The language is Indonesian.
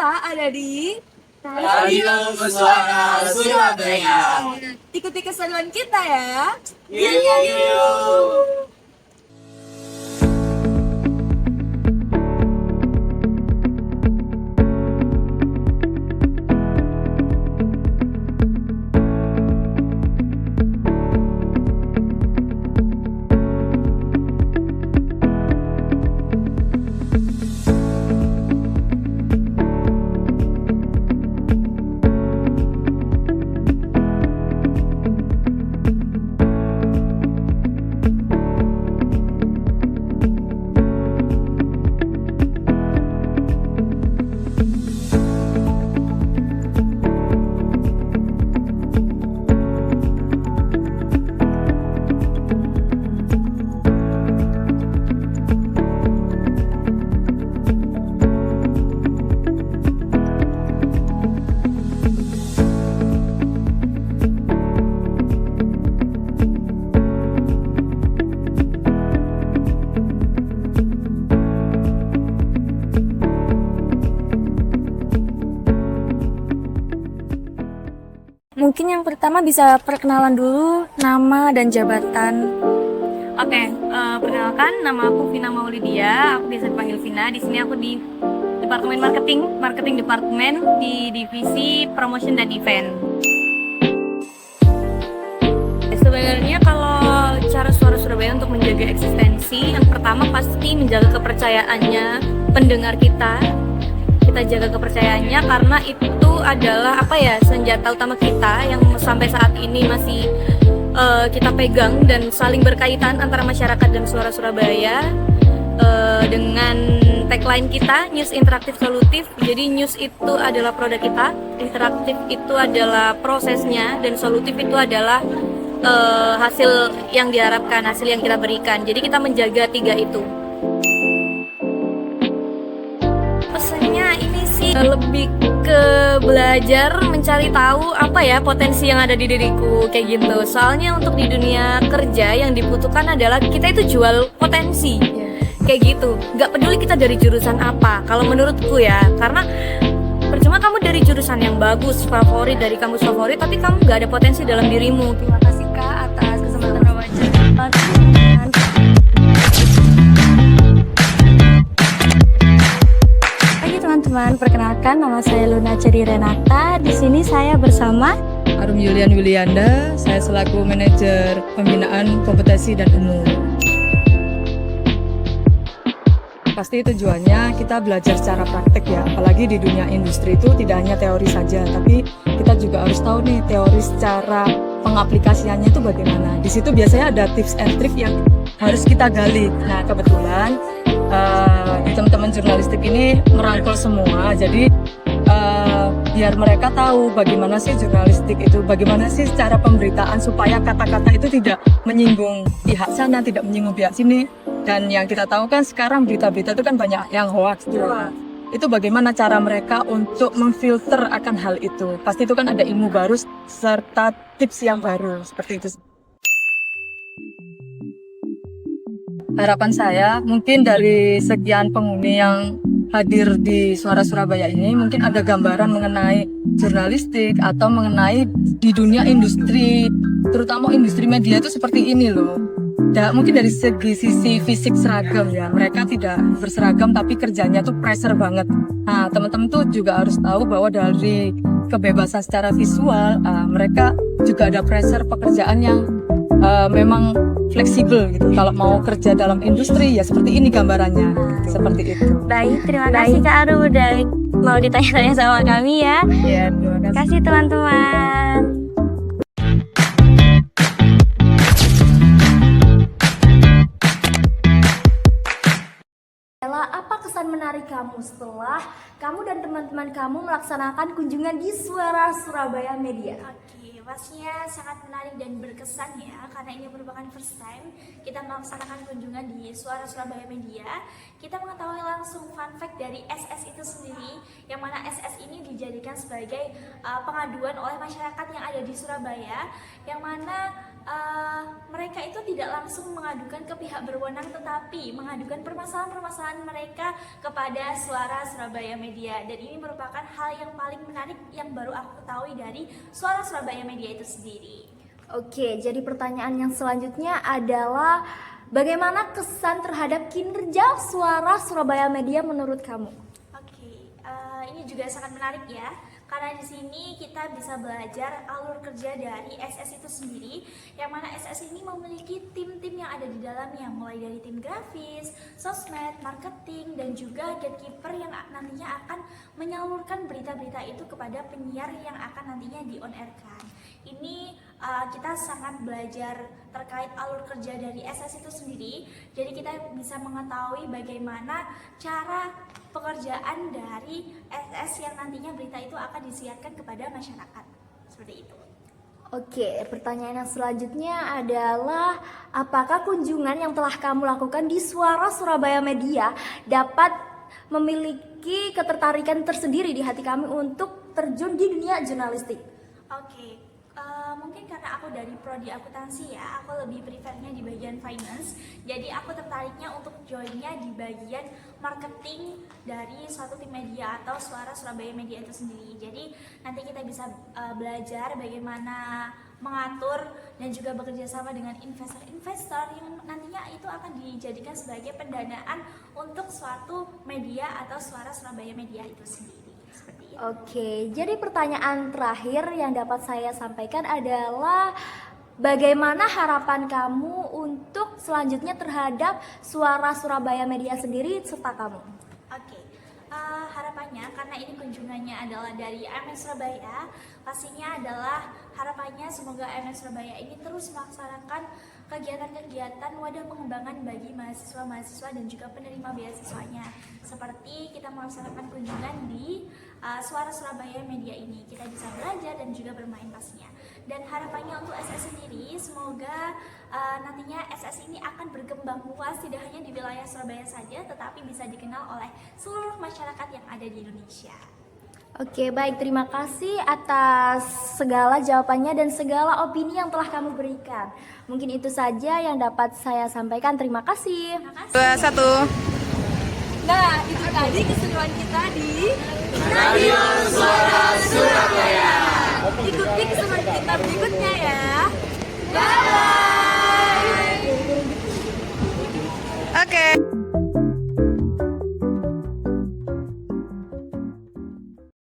kita ada di Radio Suara Surabaya. Ikuti keseruan kita ya. Yuk. Mungkin yang pertama bisa perkenalan dulu nama dan jabatan. Oke, perkenalkan nama aku Vina Maulidia, aku biasa dipanggil Vina. Di sini aku di Departemen Marketing Departemen di Divisi Promotion dan Event. Sebenarnya kalau cara Suara Surabaya untuk menjaga eksistensi, yang pertama pasti menjaga kepercayaannya pendengar kita. Kita jaga kepercayaannya karena itu adalah senjata utama kita yang sampai saat ini masih kita pegang dan saling berkaitan antara masyarakat dan Suara Surabaya dengan tagline kita news interaktif solutif. Jadi news itu adalah produk kita, interaktif itu adalah prosesnya, dan solutif itu adalah hasil yang diharapkan, hasil yang kita berikan. Jadi kita menjaga tiga itu. Pesannya ini sih lebih ke belajar mencari tahu potensi yang ada di diriku kayak gitu. Soalnya untuk di dunia kerja yang dibutuhkan adalah kita itu jual potensi kayak gitu. Gak peduli kita dari jurusan apa, kalau menurutku ya, karena percuma kamu dari jurusan yang bagus, favorit, dari kampus favorit, tapi kamu gak ada potensi dalam dirimu. Terima kasih Kak atas kesempatan wawancara. Teman-teman, perkenalkan nama saya Luna Ceri Renata. Di sini saya bersama Arum Yulian Yulianda, saya selaku manajer pembinaan kompetensi dan umum. Pasti tujuannya kita belajar secara praktek ya, apalagi di dunia industri itu tidak hanya teori saja, tapi kita juga harus tahu nih teori secara pengaplikasiannya itu bagaimana. Di situ biasanya ada tips and trick yang harus kita gali. Nah kebetulan di teman-teman jurnalistik ini merangkul semua, jadi biar mereka tahu bagaimana sih jurnalistik itu, bagaimana sih cara pemberitaan supaya kata-kata itu tidak menyinggung pihak sana, tidak menyinggung pihak sini. Dan yang kita tahu kan sekarang berita-berita itu kan banyak yang hoax. Itu bagaimana cara mereka untuk memfilter akan hal itu. Pasti itu kan ada ilmu baru serta tips yang baru seperti itu. Harapan saya mungkin dari sekian penghuni yang hadir di Suara Surabaya ini mungkin ada gambaran mengenai jurnalistik atau mengenai di dunia industri, terutama industri media itu seperti ini loh. Mungkin dari segi sisi fisik seragam ya, mereka tidak berseragam tapi kerjanya tuh pressure banget. Nah teman-teman tuh juga harus tahu bahwa dari kebebasan secara visual, mereka juga ada pressure pekerjaan yang memang fleksibel gitu. Kalau mau kerja dalam industri ya seperti ini gambarannya, seperti itu. Baik, terima kasih Kak Arum udah mau ditanya-tanya sama kami ya. Ya, terima Terima kasih teman-teman. apa kesan menarik kamu setelah kamu dan teman-teman kamu melaksanakan kunjungan di Suara Surabaya Media? Oke, Oke, pastinya sangat menarik dan berkesan ya, karena ini merupakan first time kita melaksanakan kunjungan di Suara Surabaya Media. Kita mengetahui langsung fun fact dari SS itu sendiri, yang mana SS ini dijadikan sebagai pengaduan oleh masyarakat yang ada di Surabaya, yang mana mereka itu tidak langsung mengadukan ke pihak berwenang, tetapi mengadukan permasalahan-permasalahan mereka kepada Suara Surabaya Media. Dan ini merupakan hal yang paling menarik yang baru aku ketahui dari Suara Surabaya Media itu sendiri. Oke, jadi pertanyaan yang selanjutnya adalah bagaimana kesan terhadap kinerja Suara Surabaya Media menurut kamu? Oke, ini juga sangat menarik ya, karena di sini kita bisa belajar alur kerja dari SS itu sendiri, yang mana SS ini memiliki tim-tim yang ada di dalamnya, mulai dari tim grafis, sosmed, marketing, dan juga gatekeeper yang nantinya akan menyalurkan berita-berita itu kepada penyiar yang akan nantinya di-on-airkan. Ini kita sangat belajar terkait alur kerja dari SS itu sendiri, jadi kita bisa mengetahui bagaimana cara pekerjaan dari SS yang nantinya berita itu akan disiarkan kepada masyarakat. Seperti itu. Oke, pertanyaan yang selanjutnya adalah apakah kunjungan yang telah kamu lakukan di Suara Surabaya Media dapat memiliki ketertarikan tersendiri di hati kami untuk terjun di dunia jurnalistik? Oke, mungkin karena aku dari prodi akuntansi ya, aku lebih prefernya di bagian finance. Jadi aku tertariknya untuk joinnya di bagian marketing dari suatu tim media atau Suara Surabaya Media itu sendiri. Jadi nanti kita bisa belajar bagaimana mengatur dan juga bekerja sama dengan investor-investor yang nantinya itu akan dijadikan sebagai pendanaan untuk suatu media atau Suara Surabaya Media itu sendiri. Oke, jadi pertanyaan terakhir yang dapat saya sampaikan adalah bagaimana harapan kamu untuk selanjutnya terhadap Suara Surabaya Media sendiri serta kamu? Oke, harapannya karena ini kunjungannya adalah dari AMN Surabaya, pastinya adalah harapannya semoga AMN Surabaya ini terus melaksanakan kegiatan-kegiatan wadah pengembangan bagi mahasiswa-mahasiswa dan juga penerima beasiswanya. Seperti kita melaksanakan kunjungan di Suara Surabaya Media ini, kita bisa belajar dan juga bermain pastinya. Dan harapannya untuk SS sendiri, semoga nantinya SS ini akan berkembang luas tidak hanya di wilayah Surabaya saja, tetapi bisa dikenal oleh seluruh masyarakat yang ada di Indonesia. Oke, baik, terima kasih atas segala jawabannya dan segala opini yang telah kamu berikan. Mungkin itu saja yang dapat saya sampaikan. Terima kasih. 2, 1. Nah, itu tadi keseruan kita di Radio Suara Surabaya. ikuti keseruan kita berikutnya ya. Bye bye. Oke.